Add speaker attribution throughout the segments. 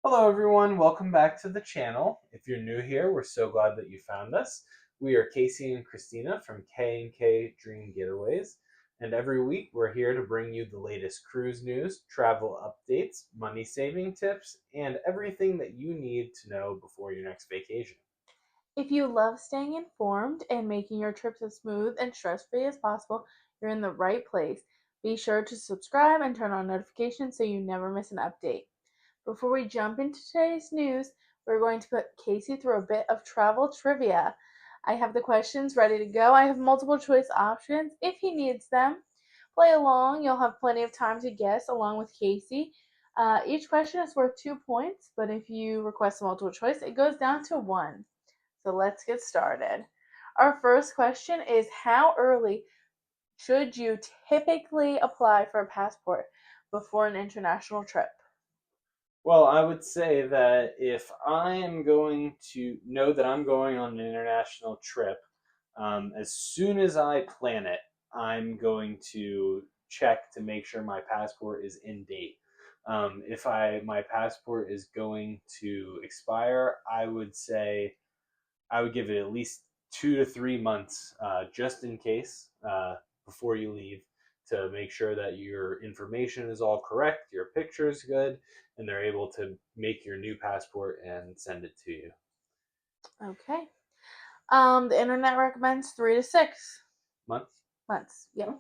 Speaker 1: Hello everyone, welcome back to the channel. If you're new here, we're so glad that you found us. We are Casey and Christina from K&K Dream Getaways, and every week we're here to bring you the latest cruise news, travel updates, money saving tips, and everything that you need to know before your next vacation.
Speaker 2: If you love staying informed and making your trips as smooth and stress free as possible, you're in the right place. Be sure to subscribe and turn on notifications so you never miss an update. Before we jump into today's news, we're going to put Casey through a bit of travel trivia. I have the questions ready to go. I have multiple choice options if he needs them. Play along, you'll have plenty of time to guess along with Casey. Each question is worth 2 points, but if you request a multiple choice, it goes down to one. So let's get started. Our first question is, how early should you typically apply for a passport before an international trip?
Speaker 1: Well, I would say that if I am going to know that I'm going on an international trip, as soon as I plan it, I'm going to check to make sure my passport is in date. If my passport is going to expire, I would say I would give it at least 2 to 3 months, just in case, before you leave, to make sure that your information is all correct, your picture is good, and they're able to make your new passport and send it to you.
Speaker 2: Okay. The internet recommends 3 to 6
Speaker 1: Months?
Speaker 2: months. Yep.
Speaker 1: Oh,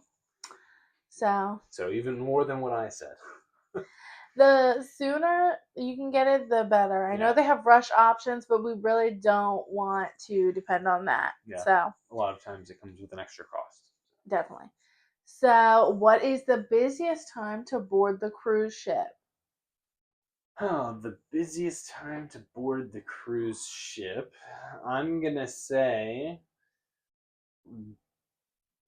Speaker 2: So
Speaker 1: so even more than what I said.
Speaker 2: the sooner you can get it, the better. I know
Speaker 1: Yeah,
Speaker 2: they have rush options, but we really don't want to depend on that.
Speaker 1: yeah.
Speaker 2: So
Speaker 1: A lot of times it comes with an extra cost.
Speaker 2: definitely. So, what is the busiest time to board the cruise ship?
Speaker 1: Oh, the busiest time to board the cruise ship. I'm gonna say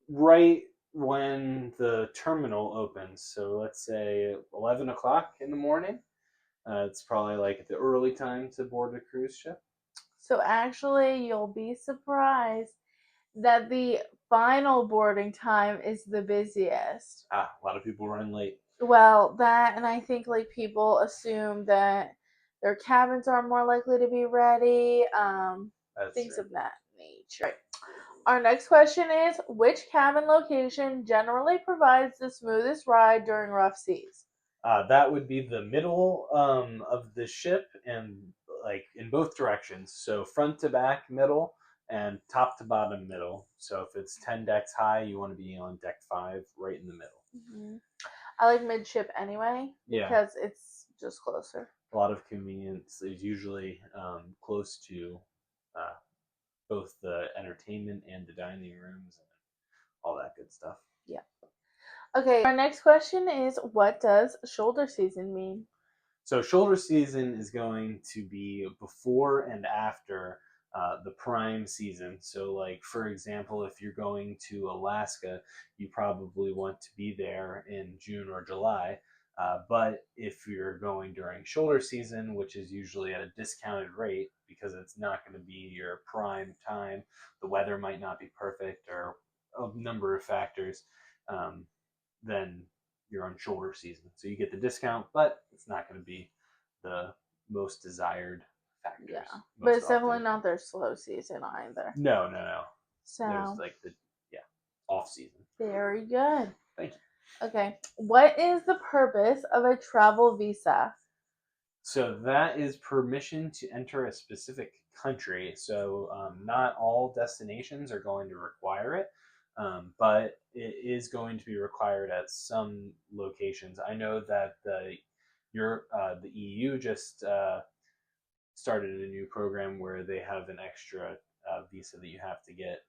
Speaker 1: right when the terminal opens. So let's say 11 o'clock in the morning. It's probably like the early time to board a cruise ship.
Speaker 2: So, actually, you'll be surprised that the final boarding time is the busiest.
Speaker 1: A lot of people run late.
Speaker 2: Well, that, and I think like people assume that their cabins are more likely to be ready,
Speaker 1: That's
Speaker 2: things
Speaker 1: true.
Speaker 2: of that nature. Right. Our next question is, which cabin location generally provides the smoothest ride during rough seas?
Speaker 1: That would be the middle of the ship and like in both directions. So front to back middle and top to bottom middle. So if it's 10 decks high, you want to be on deck 5 right in the middle.
Speaker 2: Mhm. I like midship anyway
Speaker 1: Yeah,
Speaker 2: because it's just closer.
Speaker 1: a lot of convenience is usually close to uh, both the entertainment and the dining rooms and all that good stuff.
Speaker 2: Yeah. Okay, our next question is, what does shoulder season mean?
Speaker 1: So shoulder season is going to be before and after the prime season. So, like for example, if you're going to Alaska, you probably want to be there in June or July. But if you're going during shoulder season, which is usually at a discounted rate because it's not going to be your prime time, the weather might not be perfect, or a number of factors, um, then you're on shoulder season. So you get the discount, but it's not going to be the most desired
Speaker 2: Yeah,
Speaker 1: factors
Speaker 2: but
Speaker 1: most
Speaker 2: it's definitely
Speaker 1: often.
Speaker 2: not their slow season either.
Speaker 1: No, no, no. There's
Speaker 2: So,
Speaker 1: like the yeah off season.
Speaker 2: very good.
Speaker 1: Thank you.
Speaker 2: Okay, what is the purpose of a travel visa?
Speaker 1: So that is permission to enter a specific country. So not all destinations are going to require it, but it is going to be required at some locations. I know that the EU just started a new program where they have an extra visa that you have to get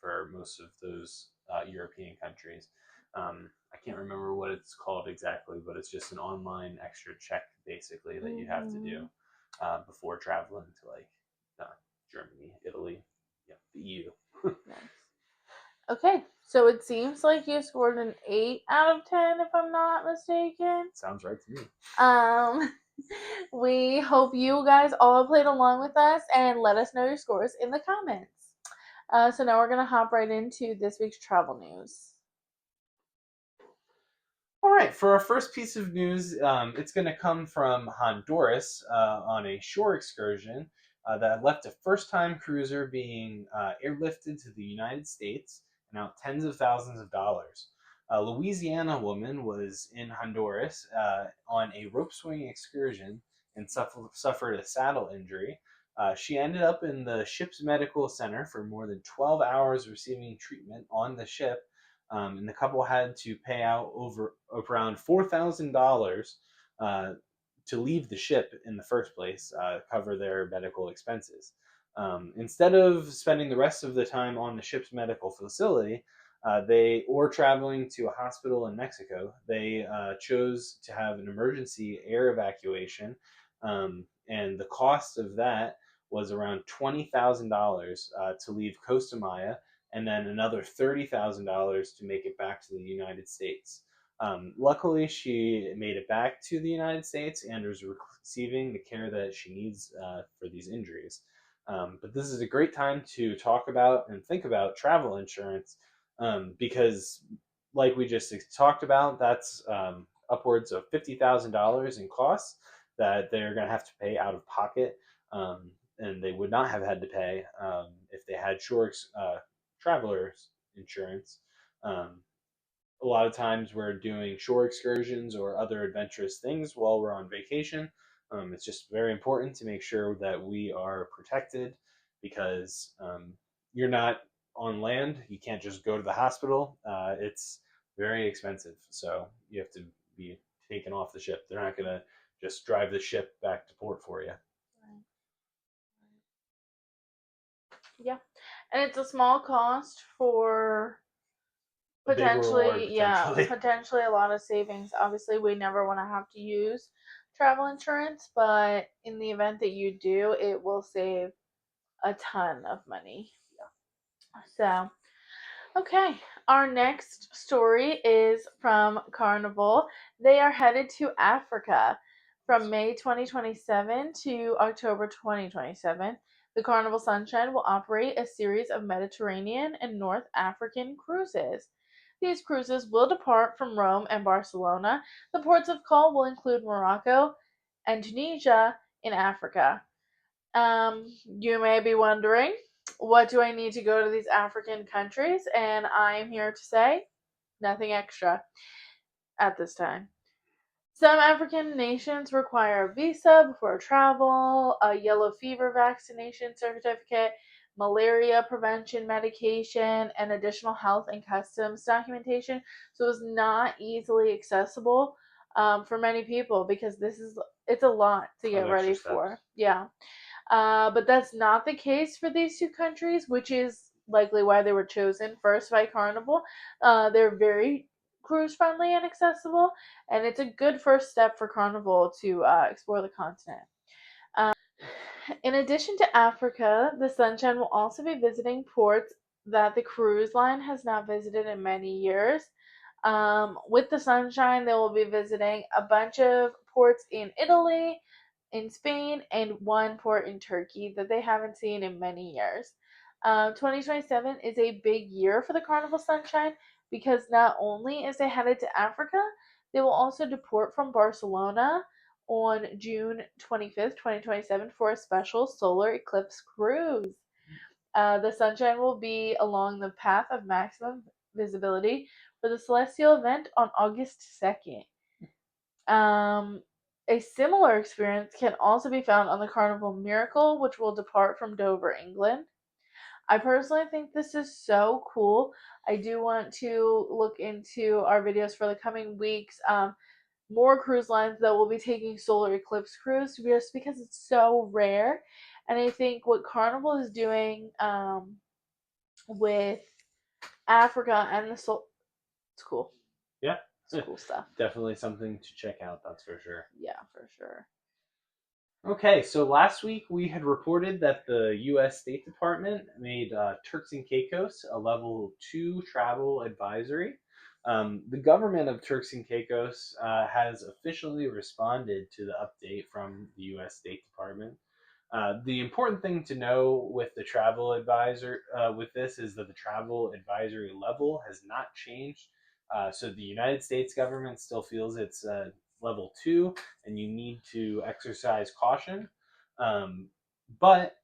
Speaker 1: for most of those European countries. I can't remember what it's called exactly, but it's just an online extra check basically that you have to do
Speaker 2: Mm-hmm.
Speaker 1: before traveling to like Germany, Italy, yeah, the EU.
Speaker 2: Nice. Okay, so it seems like you scored an 8 out of 10, if I'm not mistaken.
Speaker 1: Sounds right to me.
Speaker 2: Um, we hope you guys all played along with us and let us know your scores in the comments. So now we're gonna hop right into this week's travel news.
Speaker 1: All right, for our first piece of news, it's going to come from Honduras on a shore excursion that left a first time cruiser being airlifted to the United States and out tens of thousands of dollars. A Louisiana woman was in Honduras on a rope swing excursion and suffered a saddle injury. She ended up in the ship's medical center for more than 12 hours receiving treatment on the ship, and the couple had to pay out over around $4,000 uh, to leave the ship in the first place, cover their medical expenses. Instead of spending the rest of the time on the ship's medical facility, they or traveling to a hospital in Mexico, they chose to have an emergency air evacuation, and the cost of that was around $20,000 to leave Costa Maya, and then another $30,000 to make it back to the United States. Luckily, she made it back to the United States and was receiving the care that she needs for these injuries. But this is a great time to talk about and think about travel insurance, because, like we just talked about, that's upwards of $50,000 in costs that they're going to have to pay out of pocket, and they would not have had to pay if they had travelers insurance. Um, a lot of times we're doing shore excursions or other adventurous things while we're on vacation. It's just very important to make sure that we are protected, because you're not on land. You can't just go to the hospital. It's very expensive. So you have to be taken off the ship. They're not going to just drive the ship back to port for you.
Speaker 2: Yeah. And it's a small cost for
Speaker 1: A big reward, potentially.
Speaker 2: potentially a lot of savings. Obviously, we never want to have to use travel insurance, but in the event that you do, it will save a ton of money. So, okay, our next story is from Carnival. They are headed to Africa from May 2027 to October 2027. The Carnival Sunshine will operate a series of Mediterranean and North African cruises. These cruises will depart from Rome and Barcelona. The ports of call will include Morocco and Tunisia in Africa. You may be wondering, what do I need to go to these African countries? And I am here to say nothing extra at this time. Some African nations require a visa before travel, a yellow fever vaccination certificate, malaria prevention medication, and additional health and customs documentation. So it's not easily accessible for many people because it's a lot to get ready for. Yeah. But that's not the case for these two countries, which is likely why they were chosen first by Carnival. They're very cruise friendly and accessible, and it's a good first step for Carnival to explore the continent. In addition to Africa, the Sunshine will also be visiting ports that the cruise line has not visited in many years. With the Sunshine, they will be visiting a bunch of ports in Italy, in Spain, and one port in Turkey that they haven't seen in many years. 2027 is a big year for the Carnival Sunshine because not only is it headed to Africa, they will also depart from Barcelona on June 25th, 2027 for a special solar eclipse cruise. The Sunshine will be along the path of maximum visibility for the celestial event on August 2nd. A similar experience can also be found on the Carnival Miracle, which will depart from Dover, England. I personally think this is so cool. I do want to look into our videos for the coming weeks. More cruise lines that will be taking solar eclipse cruise just because it's so rare. And I think what Carnival is doing with Africa and the soul, it's cool.
Speaker 1: Yeah,
Speaker 2: it's cool stuff.
Speaker 1: Definitely something to check out. That's for sure.
Speaker 2: Yeah, for sure.
Speaker 1: Okay, so last week we had reported that the U.S. State Department made Turks and Caicos a level 2 travel advisory. The government of Turks and Caicos has officially responded to the update from the U.S. State Department. The important thing to know with the travel advisor with this is that the travel advisory level has not changed So the United States government still feels it's level 2, and you need to exercise caution. Um, but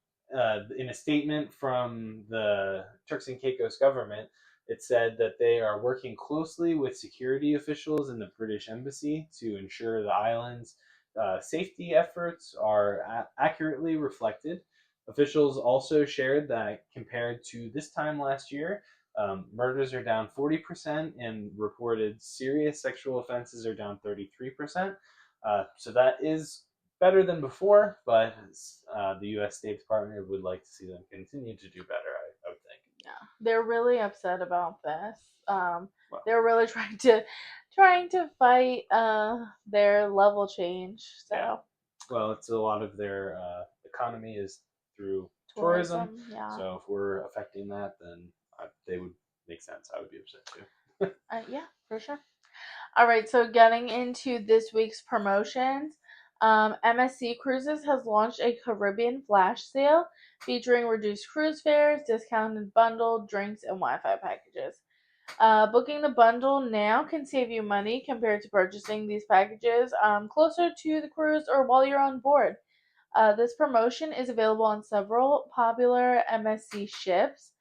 Speaker 1: in a statement from the Turks and Caicos government, it said that they are working closely with security officials in the British Embassy to ensure the island's safety efforts are accurately reflected. Officials also shared that compared to this time last year, murders are down 40%, and reported serious sexual offenses are down 33%. So that is better than before, but the U.S. State Department would like to see them continue to do better, I would think.
Speaker 2: Yeah, they're really upset about this.
Speaker 1: Well,
Speaker 2: They're really trying to fight their level change.
Speaker 1: yeah.
Speaker 2: So
Speaker 1: Well, it's a lot of their economy is through tourism.
Speaker 2: tourism, yeah,
Speaker 1: So if we're affecting that, then they would make sense. I would be upset too.
Speaker 2: yeah, for sure. All right, so getting into this week's promotions, MSC Cruises has launched a Caribbean flash sale featuring reduced cruise fares, discounted bundle, drinks, and Wi Fi packages. Booking the bundle now can save you money compared to purchasing these packages closer to the cruise or while you're on board. This promotion is available on several popular MSC ships.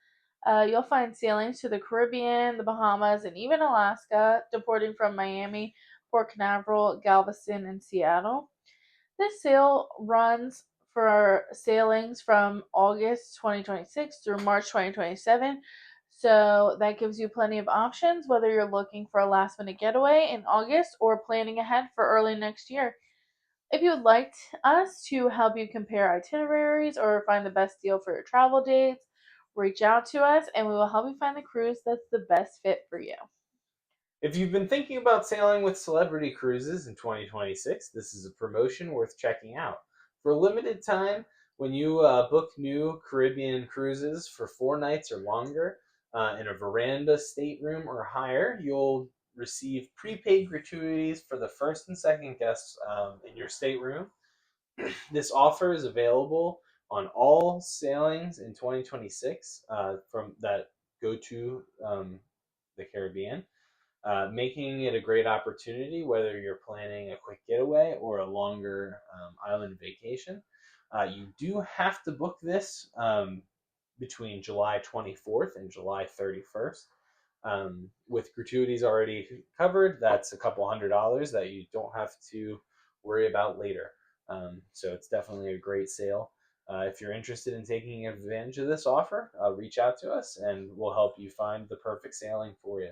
Speaker 2: You'll find sailings to the Caribbean, the Bahamas, and even Alaska, deporting from Miami, Port Canaveral, Galveston, and Seattle. This sale runs for sailings from August 2026 through March 2027. So that gives you plenty of options whether you're looking for a last minute getaway in August or planning ahead for early next year. If you would like us to help you compare itineraries or find the best deal for your travel dates, reach out to us and we will help you find the cruise that's the best fit for you.
Speaker 1: If you've been thinking about sailing with Celebrity Cruises in 2026, this is a promotion worth checking out. For a limited time, when you book new Caribbean cruises for 4 nights or longer in a veranda stateroom or higher, you'll receive prepaid gratuities for the first and second guests in your stateroom. This offer is available on all sailings in 2026 from that go to the Caribbean, making it a great opportunity whether you're planning a quick getaway or a longer island vacation. You do have to book this between July 24th and July 31st. With gratuities already covered, that's a couple $100 that you don't have to worry about later. So it's definitely a great sale. If you're interested in taking advantage of this offer, reach out to us and we'll help you find the perfect sailing for you.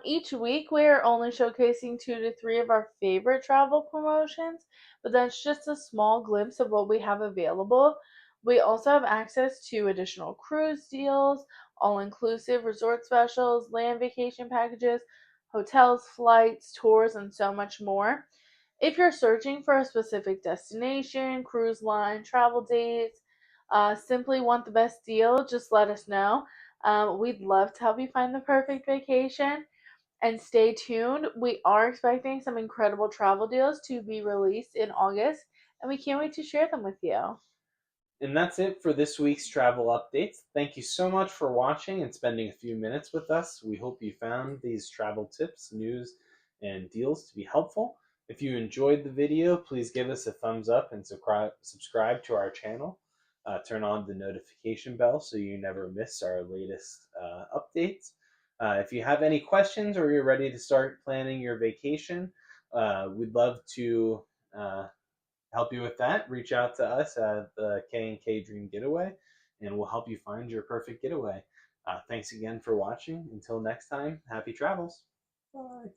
Speaker 2: Each week, we are only showcasing 2 to 3 of our favorite travel promotions, but that's just a small glimpse of what we have available. We also have access to additional cruise deals, all inclusive resort specials, land vacation packages, hotels, flights, tours, and so much more. If you're searching for a specific destination, cruise line, travel dates, simply want the best deal, just let us know. We'd love to help you find the perfect vacation. And stay tuned. We are expecting some incredible travel deals to be released in August, and we can't wait to share them with you.
Speaker 1: And that's it for this week's travel updates. Thank you so much for watching and spending a few minutes with us. We hope you found these travel tips, news, and deals to be helpful. If you enjoyed the video, please give us a thumbs up and subscribe to our channel. Turn on the notification bell so you never miss our latest updates. If you have any questions or you're ready to start planning your vacation, we'd love to help you with that, reach out to us at the K&K Dream Getaway, and we'll help you find your perfect getaway. Thanks again for watching. Until next time, happy travels. Bye.